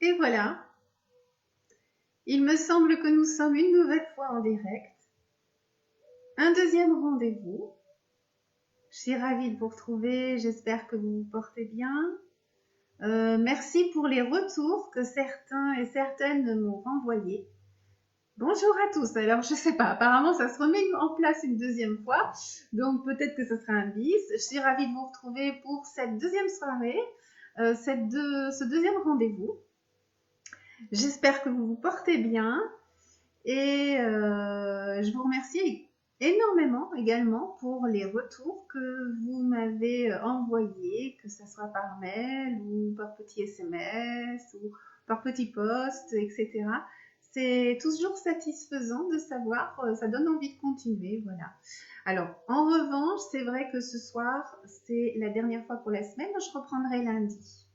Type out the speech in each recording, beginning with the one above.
Et voilà, il me semble que nous sommes une nouvelle fois en direct. Un deuxième rendez-vous. Je suis ravie de vous retrouver, j'espère que vous vous portez bien. Merci pour les retours que certains et certaines m'ont renvoyés. Bonjour à tous. Alors, je sais pas, apparemment, ça se remet en place une deuxième fois. Donc, peut-être que ce sera un bis. Je suis ravie de vous retrouver pour cette deuxième soirée, ce deuxième rendez-vous. J'espère que vous vous portez bien. Et je vous remercie énormément également pour les retours que vous m'avez envoyés, que ce soit par mail ou par petit SMS ou par petit post, etc. C'est toujours satisfaisant de savoir, ça donne envie de continuer, voilà. Alors, en revanche, c'est vrai que ce soir, c'est la dernière fois pour la semaine, je reprendrai lundi.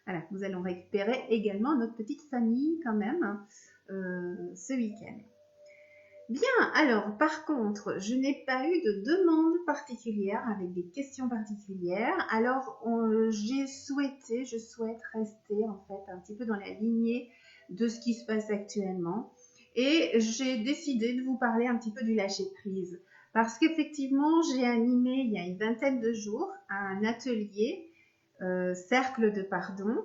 Voilà, nous allons récupérer également notre petite famille quand même ce week-end. Bien, alors par contre, je n'ai pas eu de demande particulière avec des questions particulières. Alors, je souhaite rester en fait un petit peu dans la lignée de ce qui se passe actuellement. Et j'ai décidé de vous parler un petit peu du lâcher-prise. Parce qu'effectivement, j'ai animé il y a une vingtaine de jours un atelier cercle de pardon.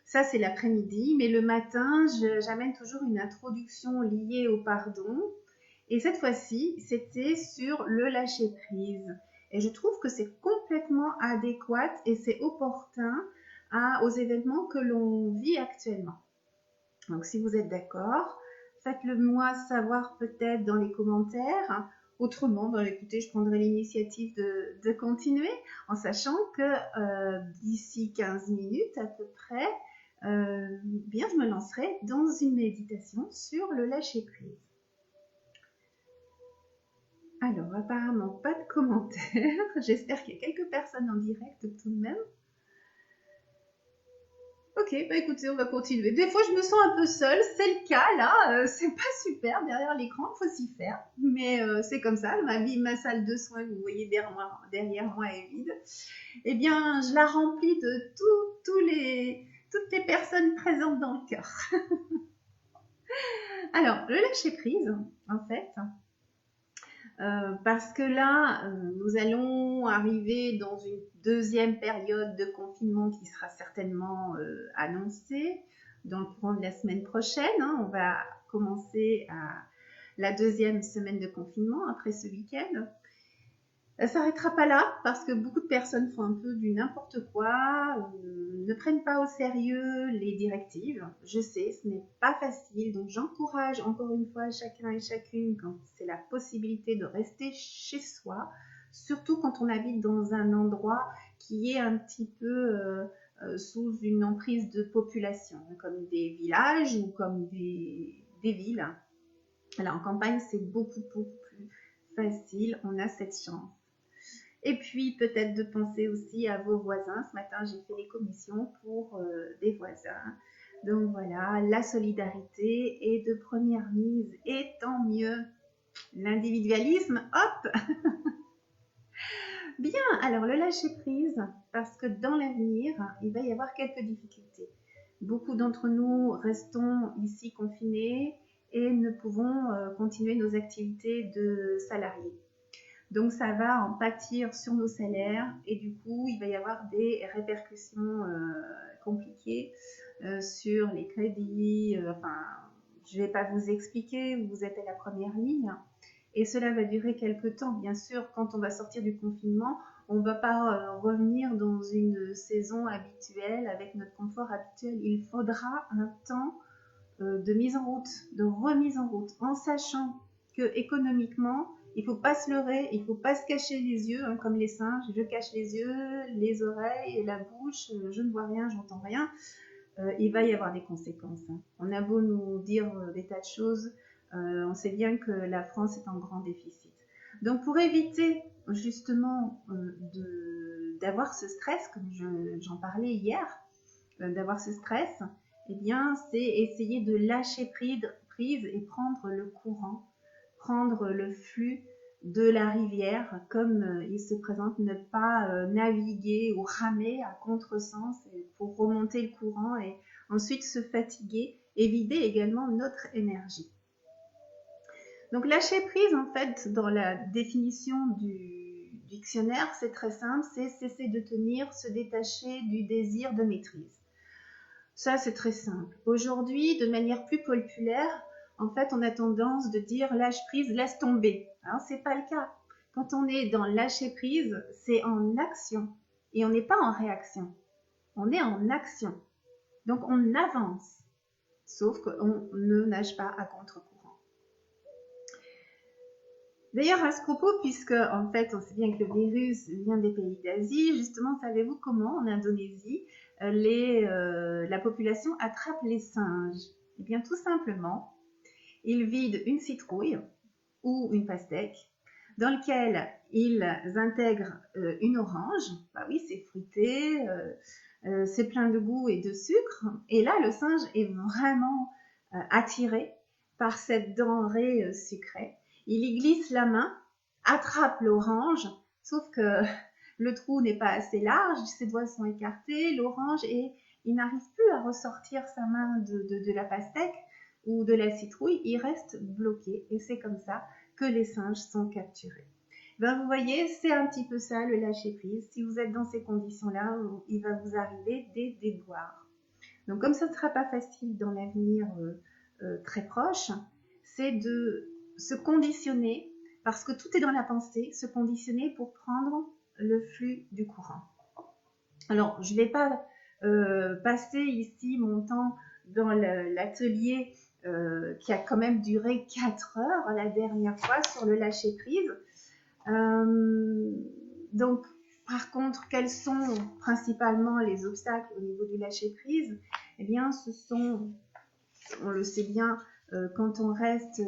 Ça, c'est l'après-midi, mais le matin, j'amène toujours une introduction liée au pardon. Et cette fois-ci, c'était sur le lâcher-prise. Et je trouve que c'est complètement adéquat et c'est opportun aux événements que l'on vit actuellement. Donc, si vous êtes d'accord, faites-le moi savoir peut-être dans les commentaires. Autrement, écoutez, je prendrai l'initiative de continuer en sachant que d'ici 15 minutes à peu près, bien, je me lancerai dans une méditation sur le lâcher-prise. Alors, apparemment, pas de commentaires. J'espère qu'il y a quelques personnes en direct tout de même. Ok, écoutez, on va continuer. Des fois, je me sens un peu seule. C'est le cas, là. C'est pas super derrière l'écran, il faut s'y faire. Mais c'est comme ça. Ma salle de soins, que vous voyez derrière moi est vide. Eh bien, je la remplis de toutes les personnes présentes dans le cœur. Alors, le lâcher-prise, en fait, parce que là, nous allons arriver dans une deuxième période de confinement qui sera certainement annoncée dans le courant de la semaine prochaine. On va commencer la deuxième semaine de confinement après ce week-end. Ça ne s'arrêtera pas là parce que beaucoup de personnes font un peu du n'importe quoi, ne prennent pas au sérieux les directives. Je sais, ce n'est pas facile, donc j'encourage encore une fois chacun et chacune quand c'est la possibilité de rester chez soi, surtout quand on habite dans un endroit qui est un petit peu sous une emprise de population, comme des villages ou comme des villes. Là, en campagne, c'est beaucoup plus facile, on a cette chance. Et puis, peut-être de penser aussi à vos voisins. Ce matin, j'ai fait les commissions pour des voisins. Donc voilà, la solidarité est de première mise. Et tant mieux. L'individualisme, hop. Bien, alors le lâcher-prise, parce que dans l'avenir, il va y avoir quelques difficultés. Beaucoup d'entre nous restons ici confinés et ne pouvons continuer nos activités de salariés. Donc, ça va en pâtir sur nos salaires et du coup, il va y avoir des répercussions compliquées sur les crédits. Je ne vais pas vous expliquer, vous êtes à la première ligne. Et cela va durer quelques temps. Bien sûr, quand on va sortir du confinement, on ne va pas revenir dans une saison habituelle avec notre confort habituel. Il faudra un temps de mise en route, de remise en route, en sachant que économiquement, il ne faut pas se leurrer, il ne faut pas se cacher les yeux, comme les singes. Je cache les yeux, les oreilles et la bouche, je ne vois rien, j'entends rien. Il va y avoir des conséquences. On a beau nous dire des tas de choses, on sait bien que la France est en grand déficit. Donc pour éviter justement d'avoir ce stress, comme j'en parlais hier, d'avoir ce stress, eh bien c'est essayer de lâcher prise et prendre le courant, prendre le flux de la rivière comme il se présente, ne pas naviguer ou ramer à contresens pour remonter le courant et ensuite se fatiguer et vider également notre énergie. Donc lâcher prise, en fait, dans la définition du dictionnaire, c'est très simple, c'est cesser de tenir, se détacher du désir de maîtrise. Ça, c'est très simple. Aujourd'hui, de manière plus populaire, en fait, on a tendance de dire lâche prise, laisse tomber. Alors, c'est pas le cas. Quand on est dans lâcher prise, c'est en action et on n'est pas en réaction. On est en action. Donc, on avance, sauf qu'on ne nage pas à contre-courant. D'ailleurs, à ce propos, puisque en fait, on sait bien que le virus vient des pays d'Asie, justement, savez-vous comment en Indonésie, la population attrape les singes? Eh bien, tout simplement, ils vident une citrouille ou une pastèque dans lequel ils intègrent une orange. Bah oui, c'est fruité, c'est plein de goût et de sucre. Et là, le singe est vraiment attiré par cette denrée sucrée. Il y glisse la main, attrape l'orange, sauf que le trou n'est pas assez large, ses doigts sont écartés, l'orange, et il n'arrive plus à ressortir sa main de la pastèque ou de la citrouille, il reste bloqué, et c'est comme ça que les singes sont capturés. Ben, vous voyez, c'est un petit peu ça le lâcher-prise. Si vous êtes dans ces conditions-là, il va vous arriver des déboires. Donc comme ça ne sera pas facile dans l'avenir très proche, c'est de se conditionner, parce que tout est dans la pensée, se conditionner pour prendre le flux du courant. Alors, je ne vais pas passer ici mon temps dans l'atelier qui a quand même duré 4 heures la dernière fois sur le lâcher-prise. Donc, par contre, quels sont principalement les obstacles au niveau du lâcher-prise? Eh bien, ce sont, on le sait bien, quand on reste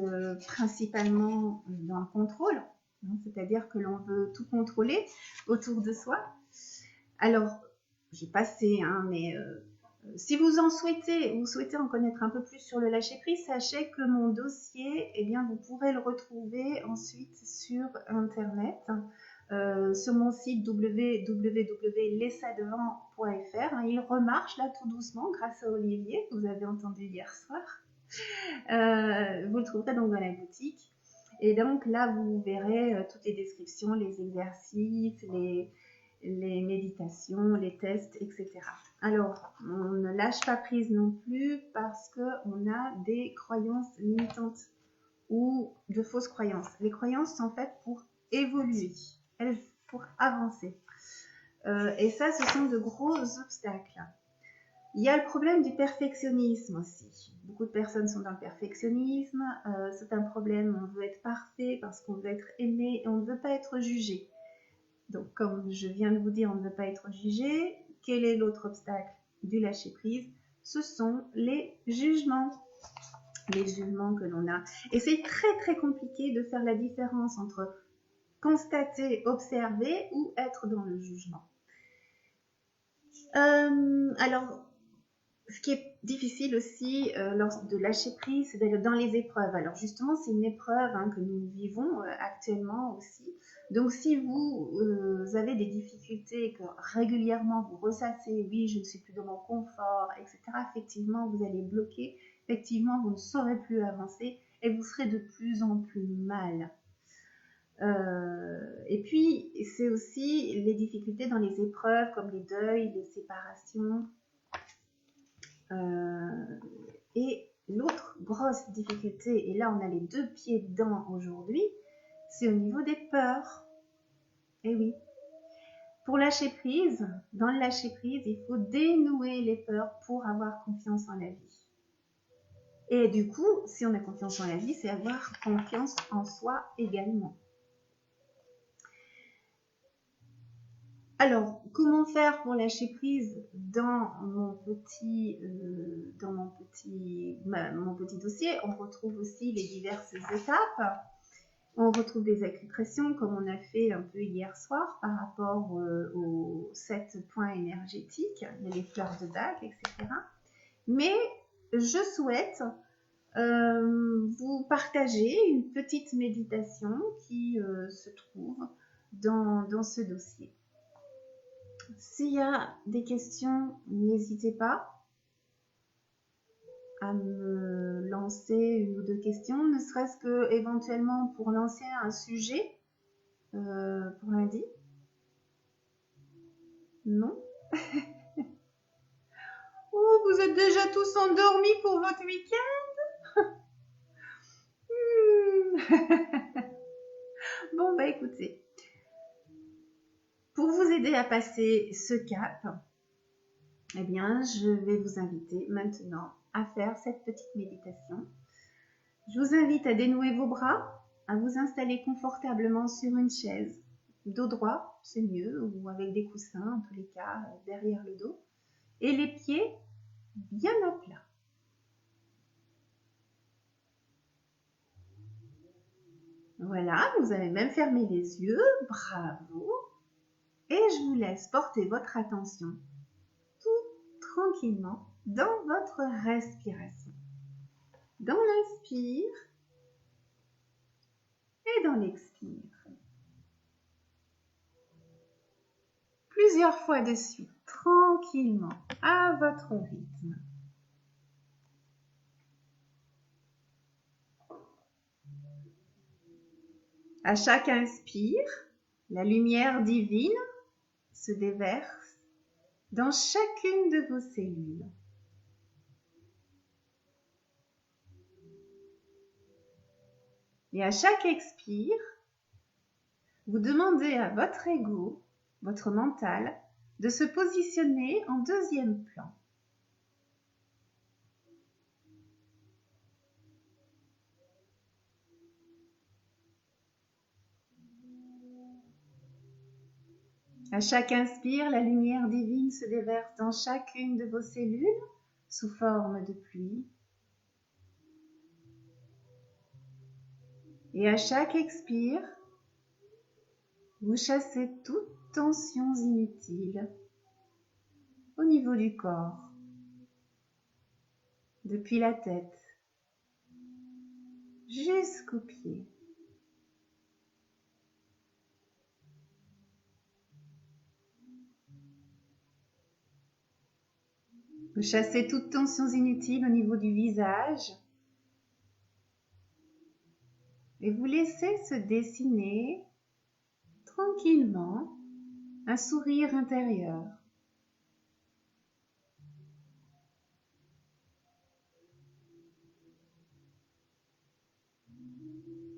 principalement dans le contrôle, hein, c'est-à-dire que l'on veut tout contrôler autour de soi. Alors, j'ai passé, hein, mais si vous souhaitez en connaître un peu plus sur le lâcher-prise, sachez que mon dossier, eh bien, vous pourrez le retrouver ensuite sur Internet, sur mon site www.laissadevant.fr. Il remarche là tout doucement grâce à Olivier, que vous avez entendu hier soir. Vous le trouverez donc dans la boutique. Et donc là, vous verrez toutes les descriptions, les exercices, les méditations, les tests, etc. Alors, on ne lâche pas prise non plus parce qu'on a des croyances limitantes ou de fausses croyances. Les croyances sont faites pour évoluer, pour avancer. Et ça, ce sont de gros obstacles. Il y a le problème du perfectionnisme aussi. Beaucoup de personnes sont dans le perfectionnisme. C'est un problème, on veut être parfait parce qu'on veut être aimé et on ne veut pas être jugé. Donc, comme je viens de vous dire, on ne veut pas être jugé. Quel est l'autre obstacle du lâcher-prise? Ce sont les jugements. Les jugements que l'on a. Et c'est très très compliqué de faire la différence entre constater, observer ou être dans le jugement. Alors, ce qui est difficile aussi lors de lâcher prise, c'est d'aller dans les épreuves. Alors justement, c'est une épreuve que nous vivons actuellement aussi. Donc si vous avez des difficultés, que régulièrement vous ressassez, oui, je ne suis plus dans mon confort, etc., effectivement, vous allez bloquer, effectivement, vous ne saurez plus avancer et vous serez de plus en plus mal. Et puis, c'est aussi les difficultés dans les épreuves, comme les deuils, les séparations. Et l'autre grosse difficulté, et là on a les deux pieds dedans aujourd'hui, c'est au niveau des peurs. Et oui, pour lâcher prise, dans le lâcher prise, il faut dénouer les peurs pour avoir confiance en la vie. Et du coup, si on a confiance en la vie, c'est avoir confiance en soi également. Alors, comment faire pour lâcher prise dans mon petit dossier? On retrouve aussi les diverses étapes. On retrouve des acupressions comme on a fait un peu hier soir par rapport aux 7 points énergétiques, les fleurs de bac, etc. Mais je souhaite vous partager une petite méditation qui se trouve dans ce dossier. S'il y a des questions, n'hésitez pas. à me lancer une ou deux questions, ne serait-ce que éventuellement pour lancer un sujet pour lundi? Non? Oh, vous êtes déjà tous endormis pour votre week-end? Bon, bah écoutez, pour vous aider à passer ce cap, eh bien, je vais vous inviter maintenant à faire cette petite méditation. Je vous invite à dénouer vos bras, à vous installer confortablement sur une chaise, dos droit, c'est mieux, ou avec des coussins, en tous les cas, derrière le dos, et les pieds bien à plat. Voilà, vous avez même fermé les yeux, bravo. Et je vous laisse porter votre attention tout tranquillement dans votre respiration. Dans l'inspire et dans l'expire. Plusieurs fois de suite, tranquillement, à votre rythme. À chaque inspire, la lumière divine se déverse dans chacune de vos cellules. Et à chaque expire, vous demandez à votre ego, votre mental, de se positionner en deuxième plan. À chaque inspire, la lumière divine se déverse dans chacune de vos cellules sous forme de pluie. Et à chaque expire, vous chassez toutes tensions inutiles au niveau du corps, depuis la tête jusqu'aux pieds. Vous chassez toutes tensions inutiles au niveau du visage et vous laissez se dessiner tranquillement un sourire intérieur.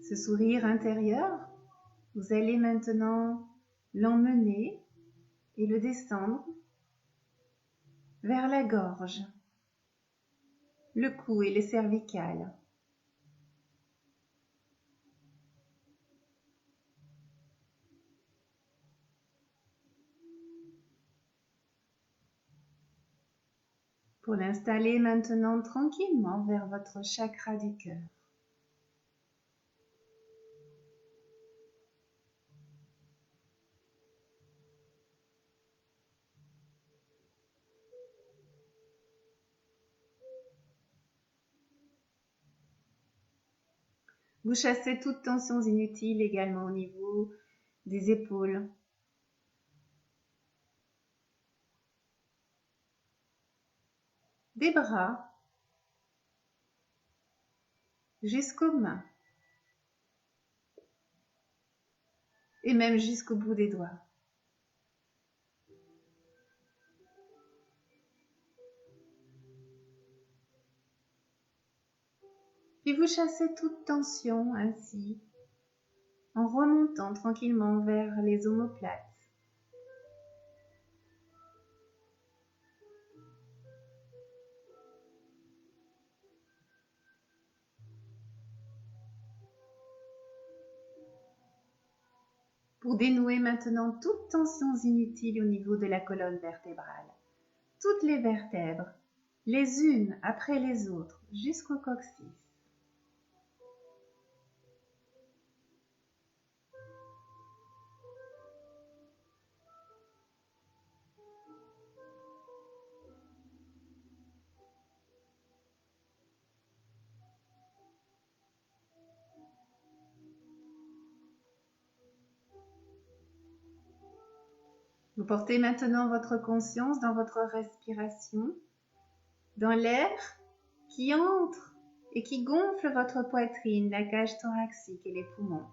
Ce sourire intérieur, vous allez maintenant l'emmener et le descendre vers la gorge, le cou et les cervicales. Pour l'installer maintenant tranquillement vers votre chakra du cœur. Vous chassez toutes tensions inutiles également au niveau des épaules. Des bras jusqu'aux mains et même jusqu'au bout des doigts. Puis vous chassez toute tension ainsi en remontant tranquillement vers les omoplates. Pour dénouer maintenant toutes tensions inutiles au niveau de la colonne vertébrale. Toutes les vertèbres, les unes après les autres, jusqu'au coccyx. Vous portez maintenant votre conscience dans votre respiration, dans l'air qui entre et qui gonfle votre poitrine, la cage thoracique et les poumons.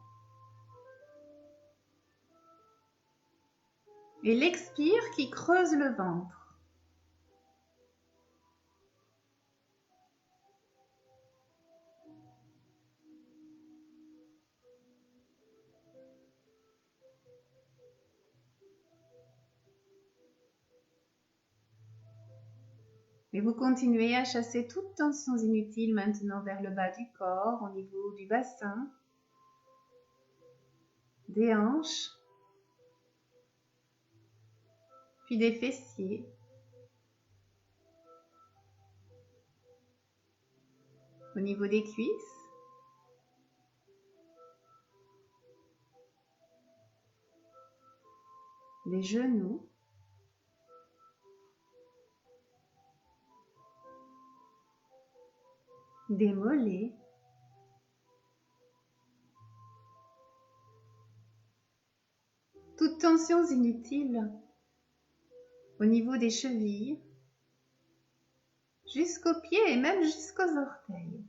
Et l'expire qui creuse le ventre. Et vous continuez à chasser toute tension inutile maintenant vers le bas du corps, au niveau du bassin, des hanches, puis des fessiers. Au niveau des cuisses, des genoux, des mollets, toutes tensions inutiles au niveau des chevilles, jusqu'aux pieds et même jusqu'aux orteils.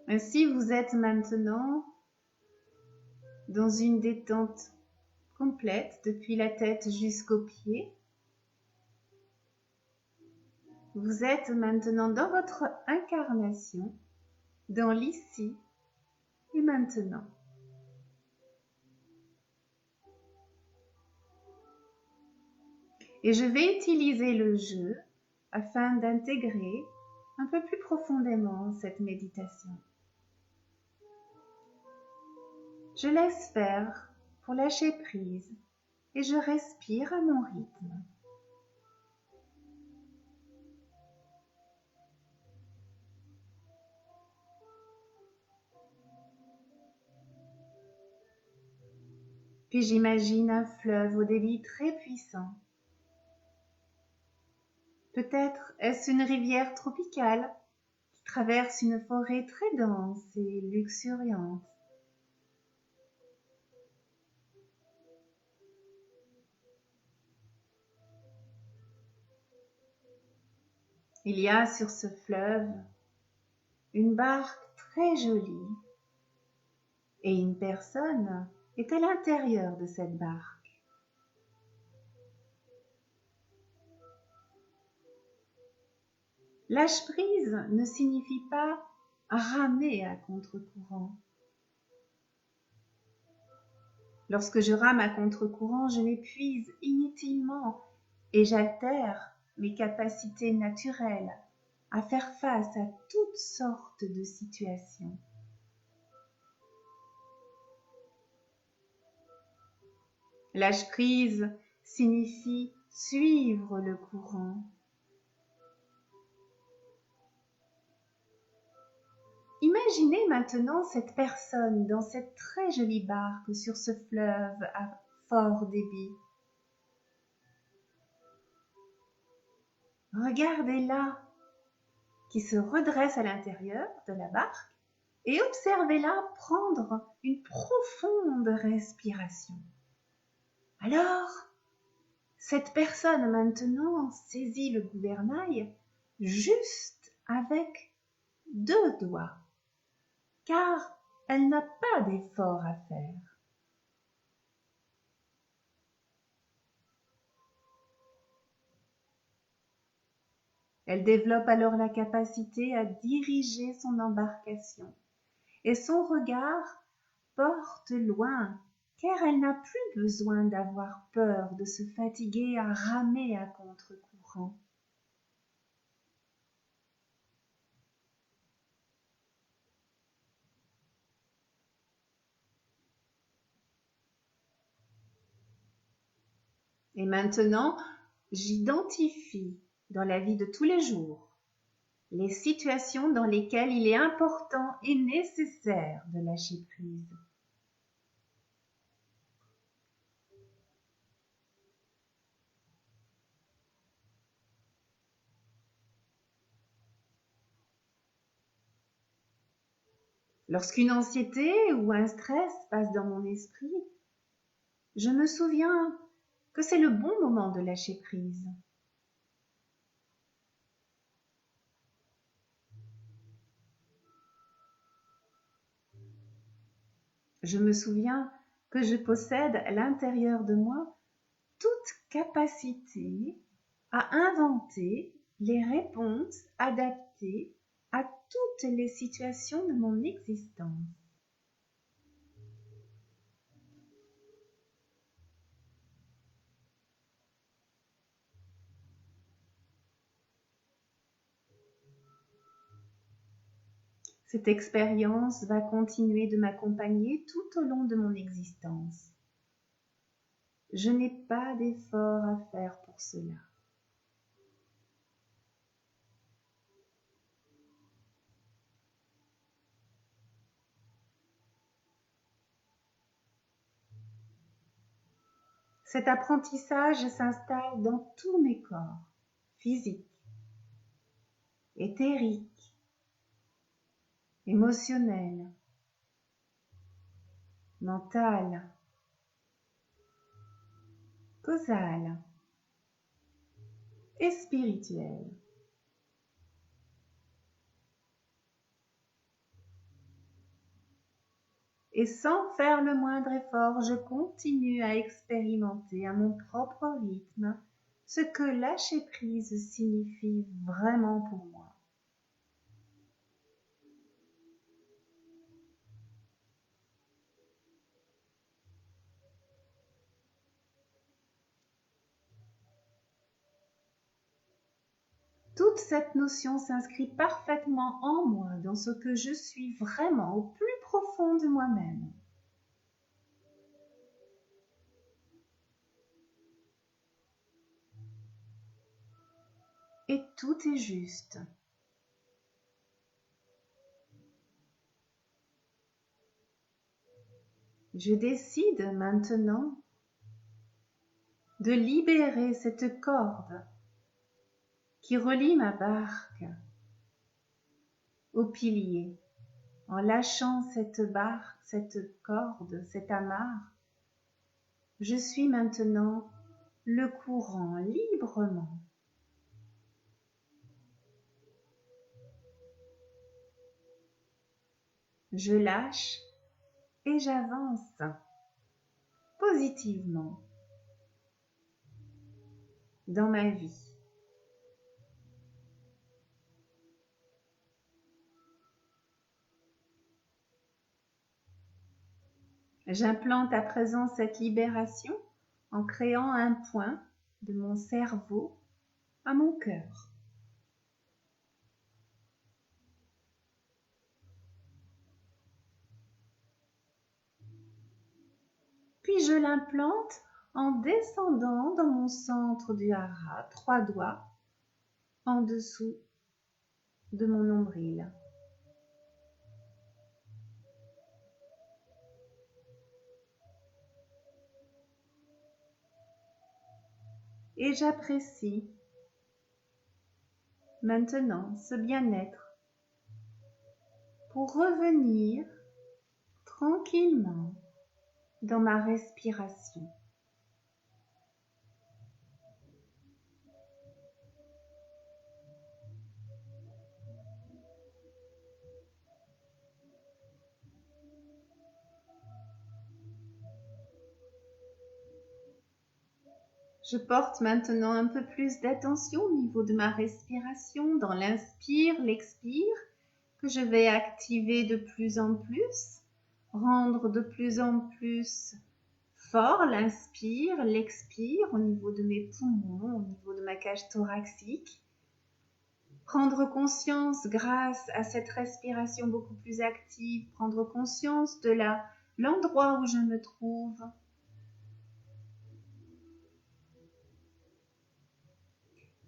Ainsi, vous êtes maintenant dans une détente complète depuis la tête jusqu'aux pieds. Vous êtes maintenant dans votre incarnation, dans l'ici et maintenant. Et je vais utiliser le jeu afin d'intégrer un peu plus profondément cette méditation. Je laisse faire pour lâcher prise et je respire à mon rythme. Puis j'imagine un fleuve au débit très puissant. Peut-être est-ce une rivière tropicale qui traverse une forêt très dense et luxuriante. Il y a sur ce fleuve une barque très jolie et une personne est à l'intérieur de cette barque. Lâche prise ne signifie pas ramer à contre-courant. Lorsque je rame à contre-courant, je m'épuise inutilement et j'altère mes capacités naturelles à faire face à toutes sortes de situations. Lâche prise signifie suivre le courant. Imaginez maintenant cette personne dans cette très jolie barque sur ce fleuve à fort débit. Regardez-la qui se redresse à l'intérieur de la barque et observez-la prendre une profonde respiration. Alors, cette personne maintenant saisit le gouvernail juste avec 2 doigts, car elle n'a pas d'effort à faire. Elle développe alors la capacité à diriger son embarcation et son regard porte loin, car elle n'a plus besoin d'avoir peur de se fatiguer à ramer à contre-courant. Et maintenant, j'identifie dans la vie de tous les jours les situations dans lesquelles il est important et nécessaire de lâcher prise. Lorsqu'une anxiété ou un stress passe dans mon esprit, je me souviens que c'est le bon moment de lâcher prise. Je me souviens que je possède à l'intérieur de moi toute capacité à inventer les réponses adaptées à toutes les situations de mon existence. Cette expérience va continuer de m'accompagner tout au long de mon existence. Je n'ai pas d'effort à faire pour cela. Cet apprentissage s'installe dans tous mes corps, physiques, éthériques, émotionnels, mental, causal et spirituel. Et sans faire le moindre effort, je continue à expérimenter à mon propre rythme ce que lâcher prise signifie vraiment pour moi. Toute cette notion s'inscrit parfaitement en moi, dans ce que je suis vraiment au plus profond de moi-même. Et tout est juste. Je décide maintenant de libérer cette corde qui relie ma barque au pilier. En lâchant cette barque, cette corde, cet amarre, je suis maintenant le courant librement. Je lâche et j'avance positivement dans ma vie. J'implante à présent cette libération en créant un point de mon cerveau à mon cœur. Puis je l'implante en descendant dans mon centre du hara, 3 doigts en dessous de mon nombril. Et j'apprécie maintenant ce bien-être pour revenir tranquillement dans ma respiration. Je porte maintenant un peu plus d'attention au niveau de ma respiration dans l'inspire, l'expire, que je vais activer de plus en plus, rendre de plus en plus fort l'inspire, l'expire au niveau de mes poumons, au niveau de ma cage thoracique. Prendre conscience grâce à cette respiration beaucoup plus active, prendre conscience de l'endroit où je me trouve.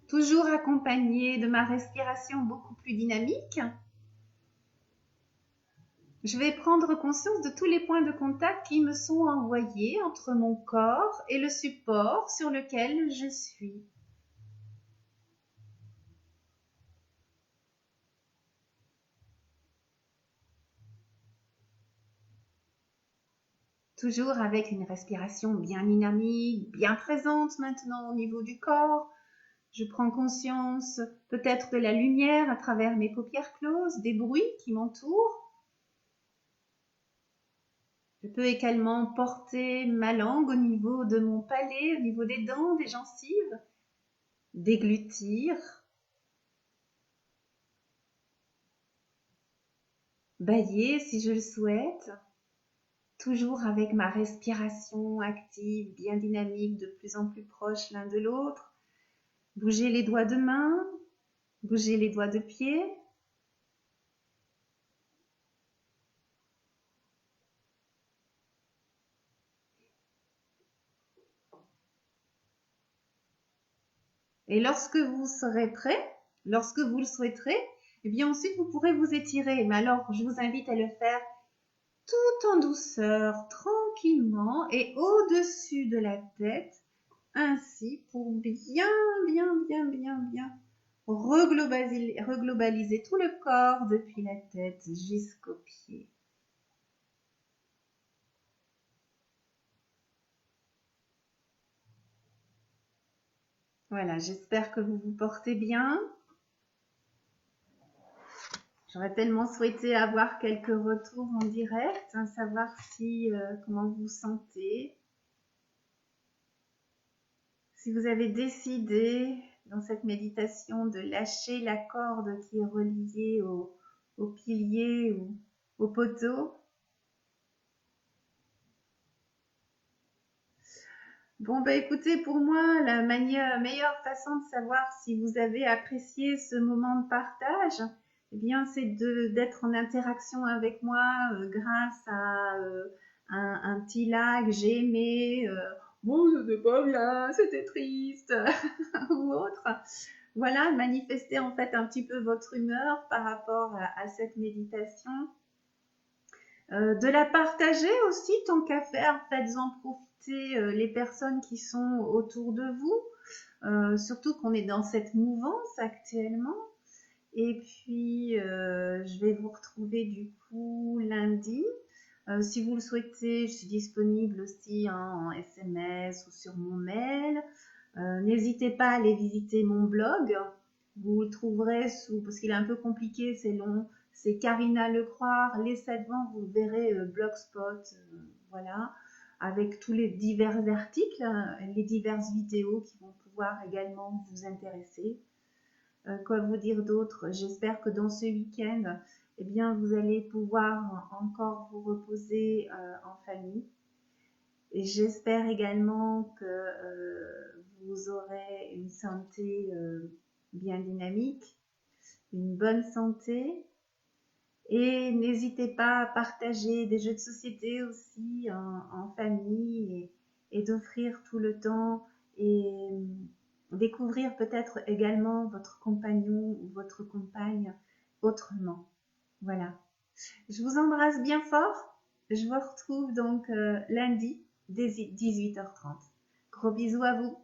Toujours accompagnée de ma respiration beaucoup plus dynamique. Je vais prendre conscience de tous les points de contact qui me sont envoyés entre mon corps et le support sur lequel je suis. Toujours avec une respiration bien dynamique, bien présente maintenant au niveau du corps. Je prends conscience peut-être de la lumière à travers mes paupières closes, des bruits qui m'entourent. Je peux également porter ma langue au niveau de mon palais, au niveau des dents, des gencives, déglutir, bâiller si je le souhaite, toujours avec ma respiration active, bien dynamique, de plus en plus proche l'un de l'autre. Bouger les doigts de main, bouger les doigts de pied. Et lorsque vous serez prêt, lorsque vous le souhaiterez, eh bien ensuite vous pourrez vous étirer. Mais alors, je vous invite à le faire tout en douceur, tranquillement et au-dessus de la tête, ainsi pour bien reglobaliser tout le corps depuis la tête jusqu'aux pieds. Voilà, j'espère que vous vous portez bien. J'aurais tellement souhaité avoir quelques retours en direct, savoir si comment vous vous sentez. Si vous avez décidé dans cette méditation de lâcher la corde qui est reliée au pilier ou au poteau. Bon, bah écoutez, pour moi, la meilleure façon de savoir si vous avez apprécié ce moment de partage, eh bien, c'est d'être en interaction avec moi grâce à un petit like, j'ai aimé, bon, c'était pas bien, c'était triste, ou autre. Voilà, manifester en fait un petit peu votre humeur par rapport à cette méditation. De la partager aussi, tant qu'à faire, faites-en profiter les personnes qui sont autour de vous, surtout qu'on est dans cette mouvance actuellement. Et puis, je vais vous retrouver du coup lundi. Si vous le souhaitez, je suis disponible aussi en SMS ou sur mon mail. N'hésitez pas à aller visiter mon blog. Vous le trouverez parce qu'il est un peu compliqué, c'est long. C'est Carina Lecroix, Les 7 vents, vous verrez Blogspot, voilà, avec tous les divers articles, les diverses vidéos qui vont pouvoir également vous intéresser. Quoi vous dire d'autre? J'espère que dans ce week-end, eh bien, vous allez pouvoir encore vous reposer en famille. Et j'espère également que vous aurez une santé bien dynamique, une bonne santé. Et n'hésitez pas à partager des jeux de société aussi en famille et d'offrir tout le temps et découvrir peut-être également votre compagnon ou votre compagne autrement. Voilà. Je vous embrasse bien fort. Je vous retrouve donc lundi dès 18h30. Gros bisous à vous.